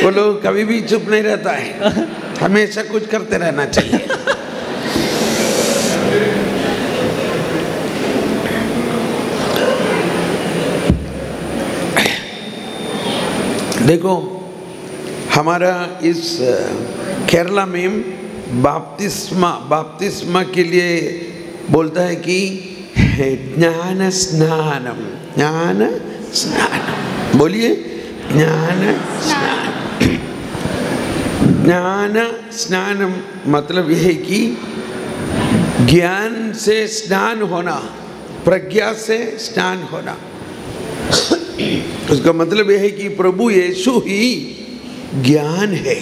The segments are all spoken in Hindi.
वो लोग कभी भी चुप नहीं रहता है, हमेशा कुछ करते रहना चाहिए। देखो, हमारा इस केरला में बाप्तिस्मा के लिए बोलता है कि ज्ञान स्नानम, ज्ञान स्नानम, बोलिए ज्ञान स्नान। ज्ञान स्नानम मतलब यह है कि ज्ञान से स्नान होना, प्रज्ञा से स्नान होना। उसका मतलब यह है कि प्रभु यीशु ही ज्ञान है,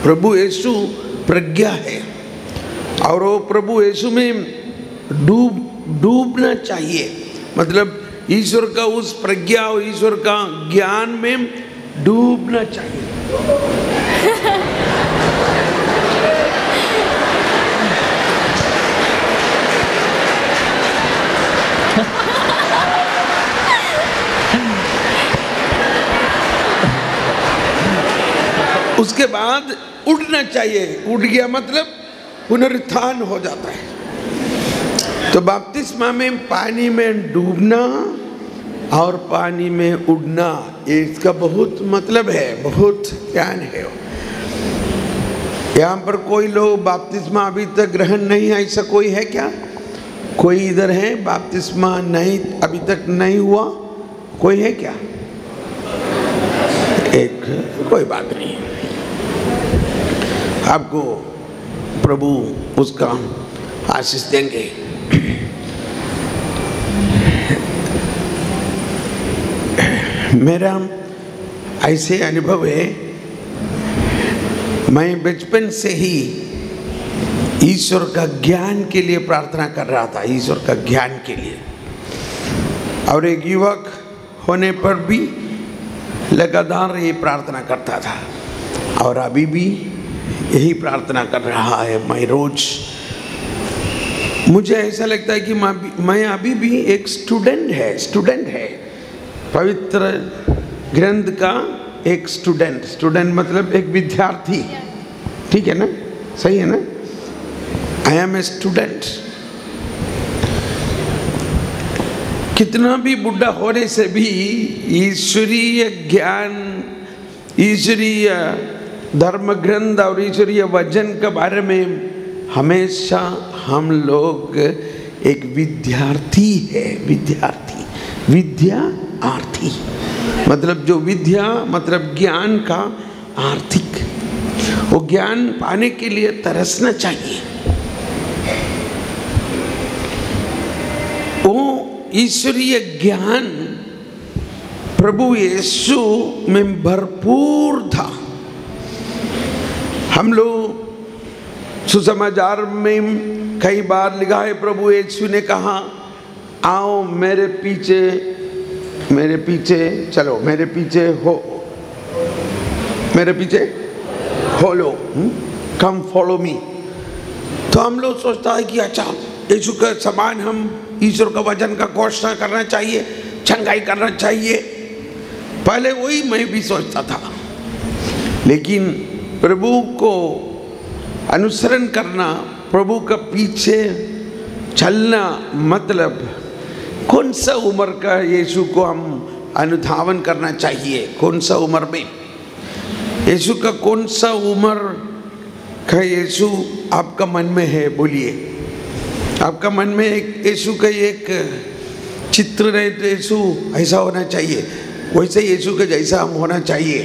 प्रभु यीशु प्रज्ञा है, और वो प्रभु यीशु में डूबना चाहिए। मतलब ईश्वर का उस प्रज्ञा और ईश्वर का ज्ञान में डूबना चाहिए। उसके बाद उठना चाहिए। उठ गया मतलब पुनरुत्थान हो जाता है। तो बपतिस्मा में पानी में डूबना और पानी में उड़ना, इसका बहुत मतलब है, बहुत ज्ञान है। यहाँ पर कोई लोग बपतिस्मा अभी तक ग्रहण नहीं है, ऐसा कोई है क्या? कोई इधर है बपतिस्मा नहीं अभी तक नहीं हुआ? कोई है क्या? एक, कोई बात नहीं, आपको प्रभु उसका आशीष देंगे। मेरा ऐसे अनुभव है, मैं बचपन से ही ईश्वर का ज्ञान के लिए प्रार्थना कर रहा था, ईश्वर का ज्ञान के लिए। और एक युवक होने पर भी लगातार ये प्रार्थना करता था, और अभी भी यही प्रार्थना कर रहा है मैं रोज। मुझे ऐसा लगता है कि मैं अभी भी एक स्टूडेंट है पवित्र ग्रंथ का एक स्टूडेंट मतलब एक विद्यार्थी, ठीक है ना? सही है ना? I am a student. कितना भी बुढ़ा होने से भी ईश्वरीय ज्ञान, ईश्वरीय धर्म ग्रंथ और ईश्वरीय वचन के बारे में हमेशा हम लोग एक विद्यार्थी है, विद्यार्थी मतलब जो विद्या मतलब ज्ञान का आर्थिक, वो ज्ञान पाने के लिए तरसना चाहिए। वो ईश्वरीय ज्ञान प्रभु यीशु में भरपूर था। हम लोग सुसमाचार में कई बार लिखा है, प्रभु यीशु ने कहा, आओ मेरे पीछे चलो, मेरे पीछे हो लो, कम फॉलो मी। तो हम लोग सोचता है कि अच्छा, यीशु का समान हम ईश्वर का वचन का घोषणा करना चाहिए, छंगाई करना चाहिए। पहले वही मैं भी सोचता था, लेकिन प्रभु को अनुसरण करना, प्रभु का पीछे चलना मतलब कौन सा उम्र का यीशु को हम अनुधावन करना चाहिए, कौन सा उम्र में यीशु का, कौन सा उम्र का यीशु आपका मन में है? बोलिए, आपका मन में एक यीशु का एक चित्र रहे तो यीशु ऐसा होना चाहिए, वैसे यीशु के जैसा हम होना चाहिए।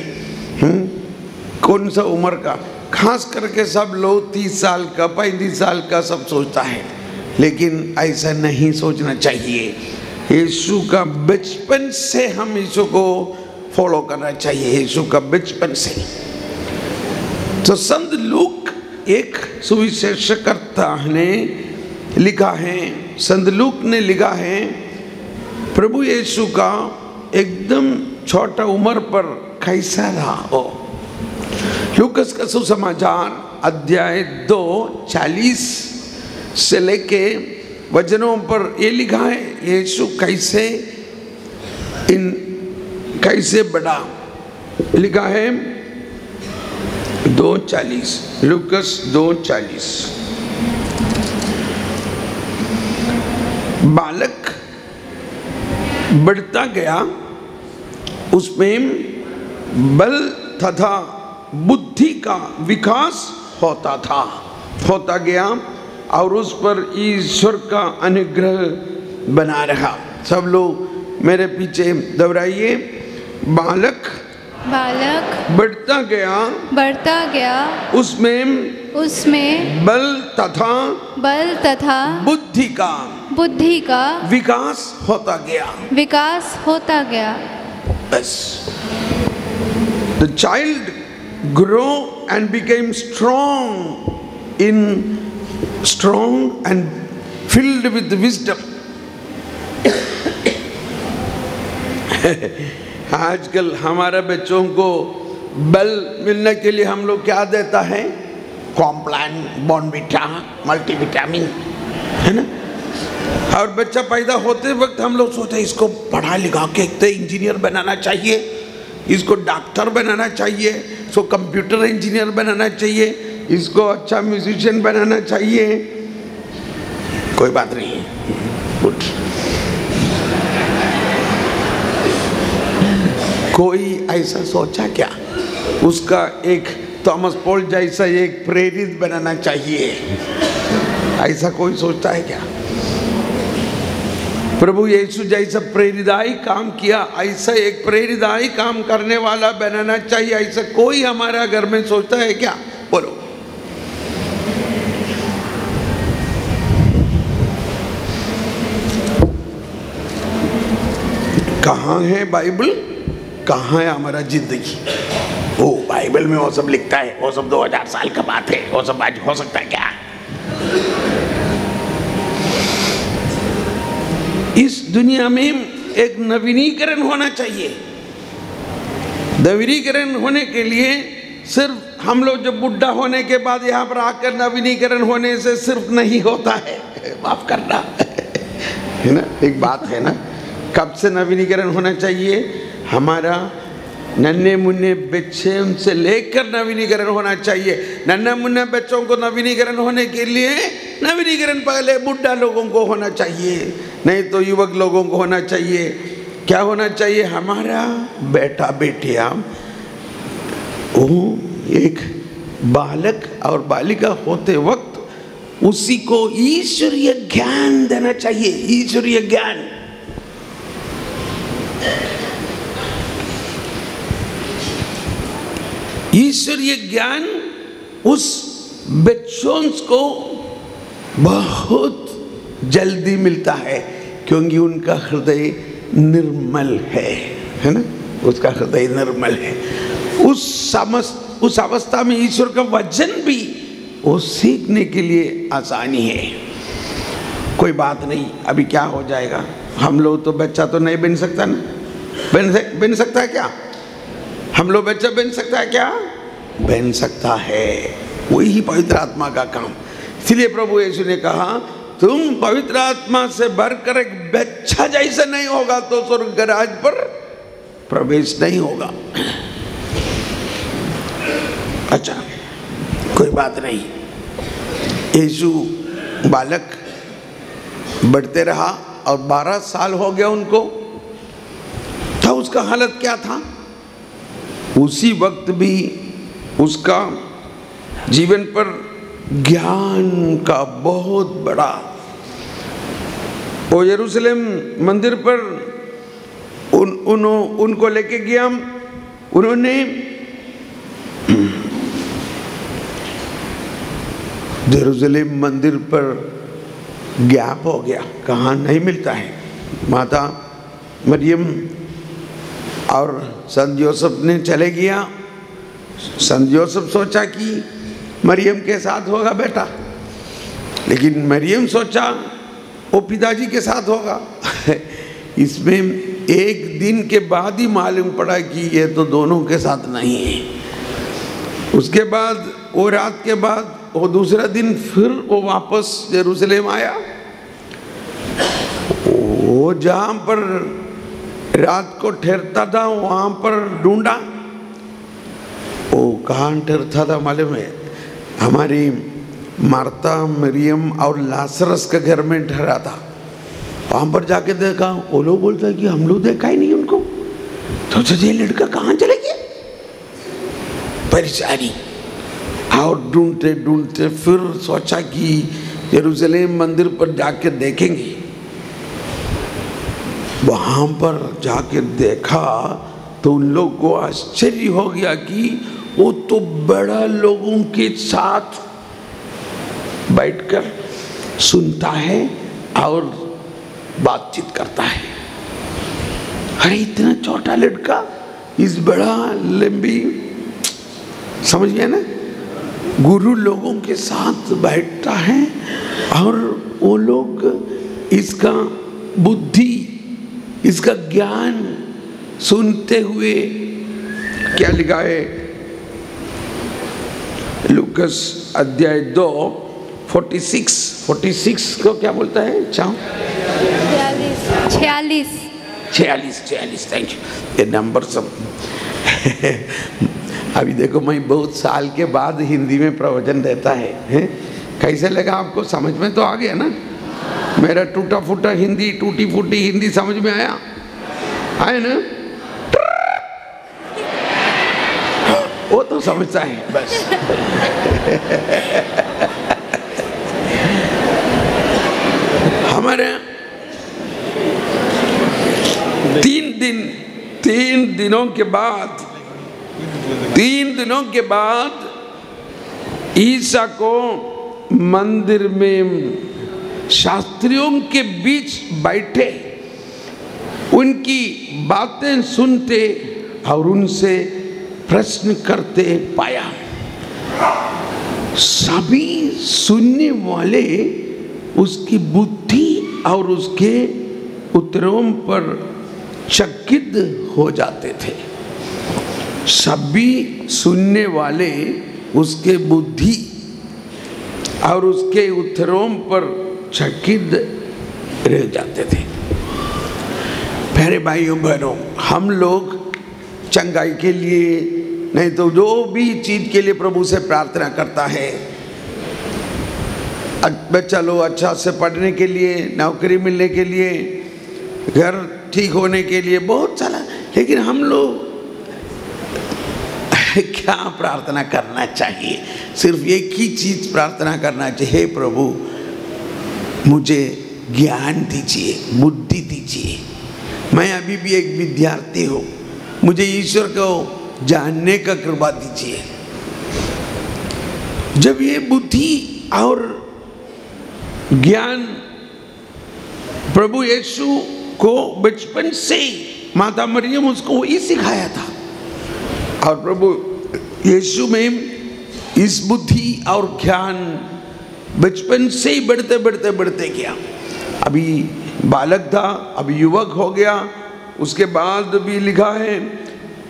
कौन सा उम्र का? खास करके सब लोग 30 साल का, 35 साल का सब सोचता है, लेकिन ऐसा नहीं सोचना चाहिए। यीशु का बचपन से हम यीशु को फॉलो करना चाहिए, यीशु का बचपन से। तो संत लूक एक सुविशेषकर्ता ने लिखा है, संत लूक ने लिखा है, प्रभु यीशु का एकदम छोटा उम्र पर कैसा रहा हो। लूकस का सुसमाचार अध्याय 2:40 से लेके वचनों पर ये लिखा है, यीशु कैसे इन कैसे बढ़ा, लिखा है 2:40, लूकस 2:40। बालक बढ़ता गया, उसमें बल तथा बुद्धि का विकास होता गया और उस पर ईश्वर का अनुग्रह बना रहा। सब लोग मेरे पीछे दोहराइए, बालक बढ़ता गया, उसमें बल तथा बुद्धि का विकास होता गया। बस the child grew and became strong and filled with wisdom. आजकल हमारे बच्चों को बल मिलने के लिए हम लोग क्या देता है, कॉम्प्लान, बॉर्नविटा, मल्टीविटामिन, है ना। और बच्चा पैदा होते वक्त हम लोग सोचते हैं इसको पढ़ा लिखा के एक तो इंजीनियर बनाना चाहिए, इसको डॉक्टर बनाना चाहिए, इसको कंप्यूटर इंजीनियर बनाना चाहिए, इसको अच्छा म्यूजिशियन बनाना चाहिए। कोई बात नहीं है, गुड। कोई ऐसा सोचा क्या उसका एक थॉमस पॉल जैसा एक प्रेरित बनाना चाहिए? ऐसा कोई सोचता है क्या? प्रभु यीशु जैसा प्रेरिताई काम किया, ऐसा एक प्रेरिताई काम करने वाला बनाना चाहिए, ऐसा कोई हमारा घर में सोचता है क्या? बोलो। कहाँ है बाइबल, कहाँ है हमारा जिंदगी? वो बाइबल में वो सब लिखता है, वो सब 2000 साल का बात है, वो सब आज हो सकता है क्या? इस दुनिया में एक नवीनीकरण होना चाहिए। नवीनीकरण होने के लिए सिर्फ हम लोग जब बुढ़ा होने के बाद यहाँ पर आकर नवीनीकरण होने से सिर्फ नहीं होता है, माफ करना है ना, एक बात है ना। कब से नवीनीकरण होना चाहिए? हमारा नन्हे मुन्ने बच्चे उनसे लेकर नवीनीकरण होना चाहिए। नन्हे मुन्ने बच्चों को नवीनीकरण होने के लिए नवीनीकरण पहले बुढ़ा लोगों को होना चाहिए, नहीं तो युवक लोगों को होना चाहिए। क्या होना चाहिए? हमारा बेटा बेटियां वो एक बालक और बालिका होते वक्त उसी को ईश्वरीय ज्ञान देना चाहिए, ईश्वरीय ज्ञान। ईश्वरीय ज्ञान उस बच्चों को बहुत जल्दी मिलता है क्योंकि उनका हृदय निर्मल है ना, उसका हृदय निर्मल है। उस अवस्था में ईश्वर का वचन भी वो सीखने के लिए आसानी है। कोई बात नहीं, अभी क्या हो जाएगा, हम लोग तो बच्चा तो नहीं बन सकता ना, बन सकता है क्या? हम लोग बच्चा बन सकता है क्या? बन सकता है, वही पवित्र आत्मा का काम। इसलिए प्रभु यीशु ने कहा तुम पवित्र आत्मा से भरकर एक बच्चा जैसा नहीं होगा तो स्वर्ग राज्य पर प्रवेश नहीं होगा। अच्छा, कोई बात नहीं। यीशु बालक बढ़ते रहा और 12 साल हो गया उनको, था उसका हालत क्या था? उसी वक्त भी उसका जीवन पर ज्ञान का बहुत बड़ा, वो यरूशलेम मंदिर पर उनको लेके गया। उन्होंने यरूशलेम मंदिर पर गैप हो गया, कहाँ नहीं मिलता है। माता मरियम और संत जोसेफ ने चले गया। संत जोसेफ सोचा कि मरियम के साथ होगा बेटा, लेकिन मरियम सोचा वो पिताजी के साथ होगा। इसमें एक दिन के बाद ही मालूम पड़ा कि ये तो दोनों के साथ नहीं है। उसके बाद वो रात के बाद वो दूसरा दिन फिर वो वापस यरूशलेम आया। वो जहाँ पर रात को ठहरता था, वहां पर ढूंढा, वो कहाँ ठहरता था मालूम है? हमारी मार्ता, मरियम और लाजरस के घर में ठहरा था। वहां पर जाके देखा, वो लोग बोलता है कि हम लोग देखा ही नहीं उनको। तो ये लड़का कहाँ चले गया? परेशानी। और ढूंढते ढूंढते फिर सोचा कि यरूशलेम मंदिर पर जाके देखेंगे। वहां पर जाके देखा तो उन लोग को आश्चर्य हो गया कि वो तो बड़ा लोगों के साथ बैठकर सुनता है और बातचीत करता है। अरे इतना छोटा लड़का, इस बड़ा लंबी, समझ गया ना? गुरु लोगों के साथ बैठता है और वो लोग इसका बुद्धि, इसका ज्ञान सुनते हुए, क्या लिखा है लूकास अध्याय 2 46 को क्या बोलता है? 46, थैंक यू। ये नंबर सब अभी देखो, मैं बहुत साल के बाद हिंदी में प्रवचन देता है। कैसे लगा आपको? समझ में तो आ गया ना? मेरा टूटा फूटा हिंदी, टूटी फूटी हिंदी समझ में आया ना? वो तो समझता है बस। हमारे 3 दिनों के बाद ईसा को मंदिर में शास्त्रियों के बीच बैठे उनकी बातें सुनते और उनसे प्रश्न करते पाया। सभी सुनने वाले उसकी बुद्धि और उसके उत्तरों पर चकित हो जाते थे। सभी सुनने वाले उसके बुद्धि और उसके उत्तरों पर चकित रह जाते थे। प्यारे भाइयों बहनों, हम लोग चंगाई के लिए नहीं तो जो भी चीज के लिए प्रभु से प्रार्थना करता है, बच्चा लोग अच्छा से पढ़ने के लिए, नौकरी मिलने के लिए, घर ठीक होने के लिए, बहुत सारा, लेकिन हम लोग क्या प्रार्थना करना चाहिए? सिर्फ एक ही चीज प्रार्थना करना चाहिए, हे प्रभु मुझे ज्ञान दीजिए, बुद्धि दीजिए। मैं अभी भी एक विद्यार्थी हूँ, मुझे ईश्वर को जानने का कृपा दीजिए। जब ये बुद्धि और ज्ञान प्रभु यीशु को बचपन से माता मरियम उसको वही सिखाया था, और प्रभु यीशु में इस बुद्धि और ज्ञान बचपन से ही बढ़ते गया। अभी बालक था, अभी युवक हो गया, उसके बाद भी लिखा है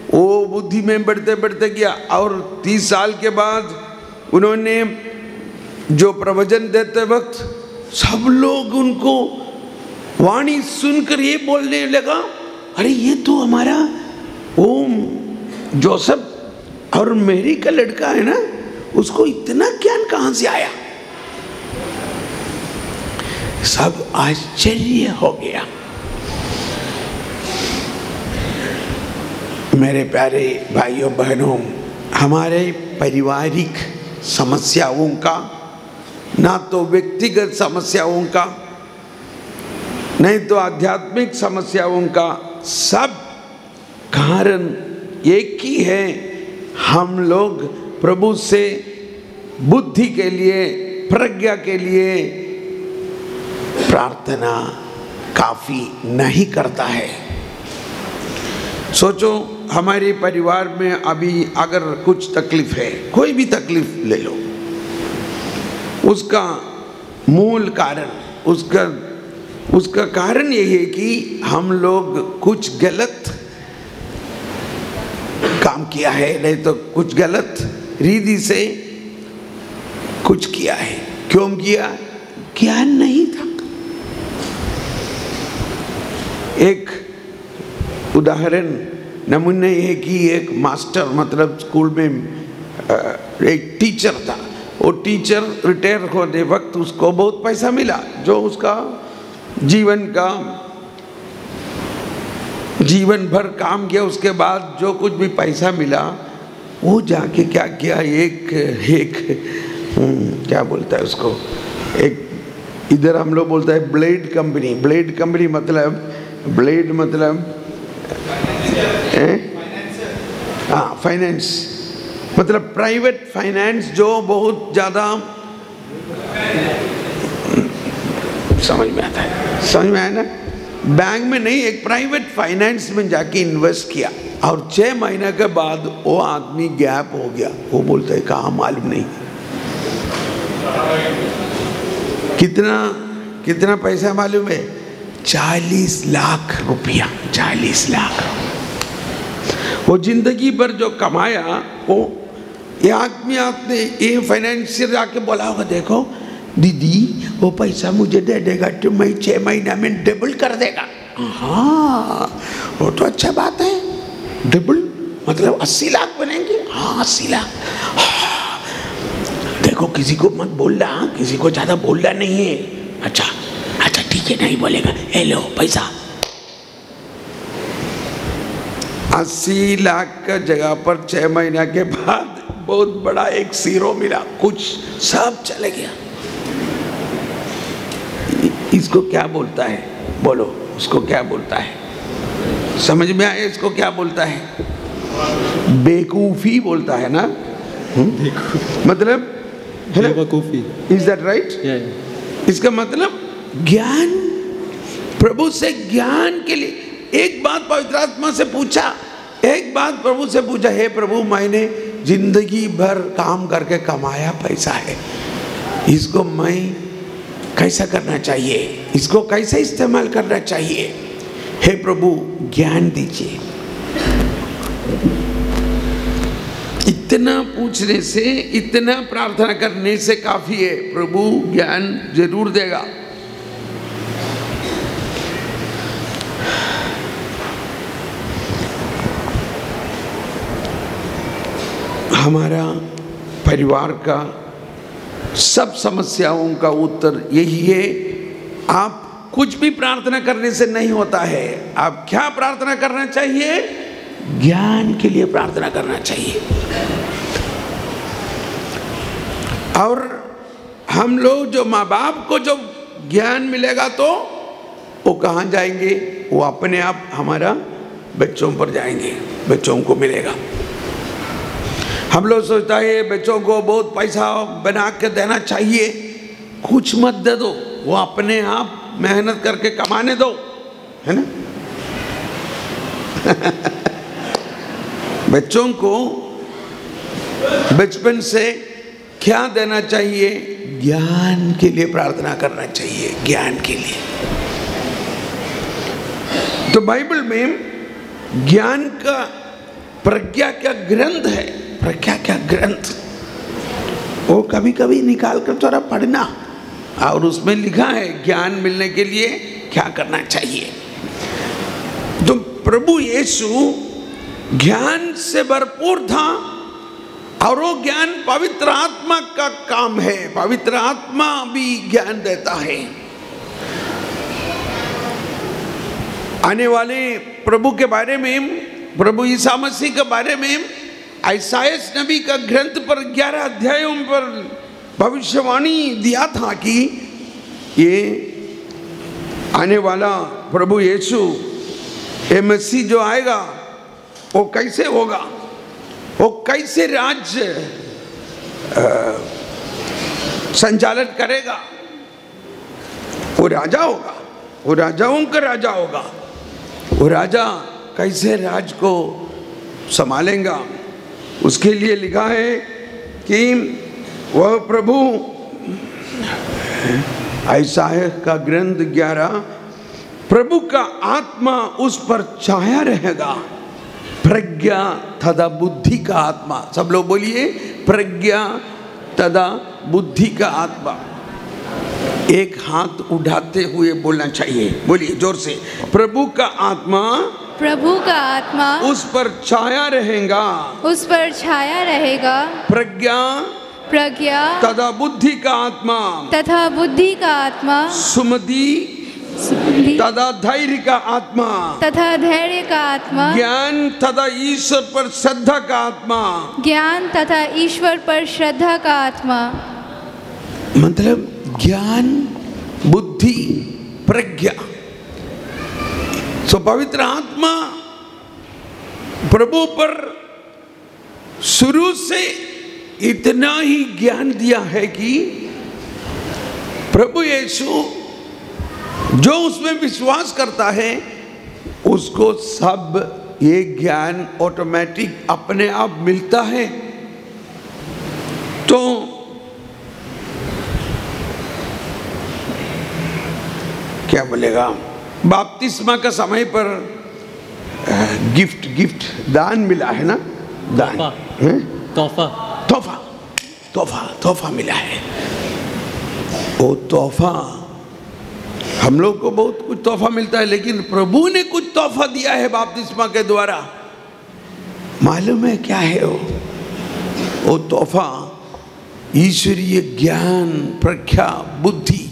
वो बुद्धि में बढ़ते गया। और 30 साल के बाद उन्होंने जो प्रवचन देते वक्त सब लोग उनको वाणी सुनकर ये बोलने लगा, अरे ये तो हमारा ओम जोसेफ और मेरी का लड़का है ना, उसको इतना ज्ञान कहां से आया? सब आश्चर्य हो गया। मेरे प्यारे भाइयों बहनों, हमारे पारिवारिक समस्याओं का, ना तो व्यक्तिगत समस्याओं का, नहीं तो आध्यात्मिक समस्याओं का, सब कारण एक ही है। हम लोग प्रभु से बुद्धि के लिए, प्रज्ञा के लिए प्रार्थना काफी नहीं करता है। सोचो, हमारे परिवार में अभी अगर कुछ तकलीफ है, कोई भी तकलीफ ले लो, उसका मूल कारण, उसका कारण यही है कि हम लोग कुछ गलत काम किया है, नहीं तो कुछ गलत रीति से कुछ किया है। क्यों किया? ज्ञान नहीं था। एक उदाहरण नमूने ये कि एक मास्टर मतलब स्कूल में एक टीचर था। वो टीचर रिटायर होने वक्त उसको बहुत पैसा मिला, जो उसका जीवन भर काम किया। उसके बाद जो कुछ भी पैसा मिला वो जाके क्या किया, एक क्या बोलता है उसको, एक इधर हम लोग बोलता है ब्लेड कंपनी मतलब हाँ फाइनेंस, मतलब प्राइवेट फाइनेंस जो बहुत ज़्यादा समझ में आया ना, बैंक में नहीं, एक प्राइवेट फाइनेंस में जाके इन्वेस्ट किया और 6 महीने के बाद वो आदमी गैप हो गया। वो बोलता है कहाँ मालूम नहीं। कितना पैसा मालूम है? 40 लाख रुपया। 40 लाख। वो जिंदगी भर जो कमाया, वो ये आदमी आपने ये फाइनेंशियल आके बोला होगा, देखो दीदी वो पैसा मुझे दे देगा तो मैं 6 महीना में डबल कर देगा। हाँ वो तो अच्छा बात है, डबल मतलब 80 लाख बनेंगे। हाँ 80 लाख। हाँ, देखो किसी को मत बोलना, किसी को ज़्यादा बोलना नहीं है। अच्छा ठीक है, नहीं बोलेगा। ए लो पैसा। 80 लाख का जगह पर 6 महीना के बाद बहुत बड़ा एक सीरो मिला, कुछ सब चले गया। इसको क्या बोलता है? बोलो, उसको क्या बोलता है? समझ में आए इसको क्या बोलता है? बेवकूफी बोलता है ना। मतलब बेवकूफी। Is that right? इसका मतलब ज्ञान, प्रभु से ज्ञान के लिए एक बात पवित्र आत्मा से पूछा, प्रभु से पूछा, हे प्रभु मैंने जिंदगी भर काम करके कमाया पैसा है, इसको मैं कैसा करना चाहिए, इसको कैसे इस्तेमाल करना चाहिए? हे प्रभु ज्ञान दीजिए। इतना पूछने से, इतना प्रार्थना करने से काफी है, प्रभु ज्ञान जरूर देगा। हमारा परिवार का सब समस्याओं का उत्तर यही है, आप कुछ भी प्रार्थना करने से नहीं होता है। आप क्या प्रार्थना करना चाहिए? ज्ञान के लिए प्रार्थना करना चाहिए। और हम लोग जो माँ बाप को जो ज्ञान मिलेगा तो वो कहाँ जाएंगे? वो अपने आप हमारा बच्चों पर जाएंगे, बच्चों को मिलेगा। हम लोग सोचता है बच्चों को बहुत पैसा बना के देना चाहिए, कुछ मत दे दो, वो अपने आप मेहनत करके कमाने दो, है ना। बच्चों को बचपन से क्या देना चाहिए? ज्ञान के लिए प्रार्थना करना चाहिए, ज्ञान के लिए। तो बाइबल में ज्ञान का प्रज्ञा क्या ग्रंथ है, प्रज्ञा क्या ग्रंथ, वो कभी कभी निकाल कर थोड़ा पढ़ना, और उसमें लिखा है ज्ञान मिलने के लिए क्या करना चाहिए। तो प्रभु यीशु ज्ञान से भरपूर था, और वो ज्ञान पवित्र आत्मा का काम है। पवित्र आत्मा भी ज्ञान देता है। आने वाले प्रभु के बारे में, प्रभु ईसा मसीह के बारे में यशायाह नबी का ग्रंथ पर 11 अध्यायों पर भविष्यवाणी दिया था कि ये आने वाला प्रभु यीशु, ये मसीह जो आएगा वो कैसे होगा, वो कैसे राज्य संचालन करेगा। वो राजा होगा, वो राजाओं का राजा होगा। वो राजा कैसे राज को संभालेगा, उसके लिए लिखा है कि वह प्रभु, यशायाह का ग्रंथ 11, प्रभु का आत्मा उस पर छाया रहेगा, प्रज्ञा तथा बुद्धि का आत्मा। सब लोग बोलिए, प्रज्ञा तथा बुद्धि का आत्मा। एक हाथ उठाते हुए बोलना चाहिए, बोलिए जोर से, प्रभु का आत्मा प्रभु का आत्मा उस पर छाया रहेगा, उस पर छाया रहेगा। प्रज्ञा तथा बुद्धि का आत्मा सुमति तथा धैर्य का आत्मा ज्ञान तथा ईश्वर पर श्रद्धा का आत्मा मतलब ज्ञान, बुद्धि, प्रज्ञा। सो पवित्र आत्मा प्रभु पर शुरू से इतना ही ज्ञान दिया है कि प्रभु यीशु जो उसमें विश्वास करता है उसको सब ये ज्ञान ऑटोमेटिक अपने आप मिलता है। तो क्या बोलेगा, बपतिस्मा का समय पर गिफ्ट दान मिला है ना, दान तोहफा मिला है। वो तोहफा, हम लोग को बहुत कुछ तोहफा मिलता है, लेकिन प्रभु ने कुछ तोहफा दिया है बपतिस्मा के द्वारा। मालूम है क्या है वो तोहफा? ईश्वरीय ज्ञान, प्रज्ञा, बुद्धि।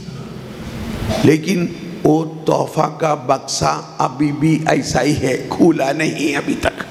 लेकिन वो तोहफा का बक्सा अभी भी ऐसा ही है, खुला नहीं अभी तक।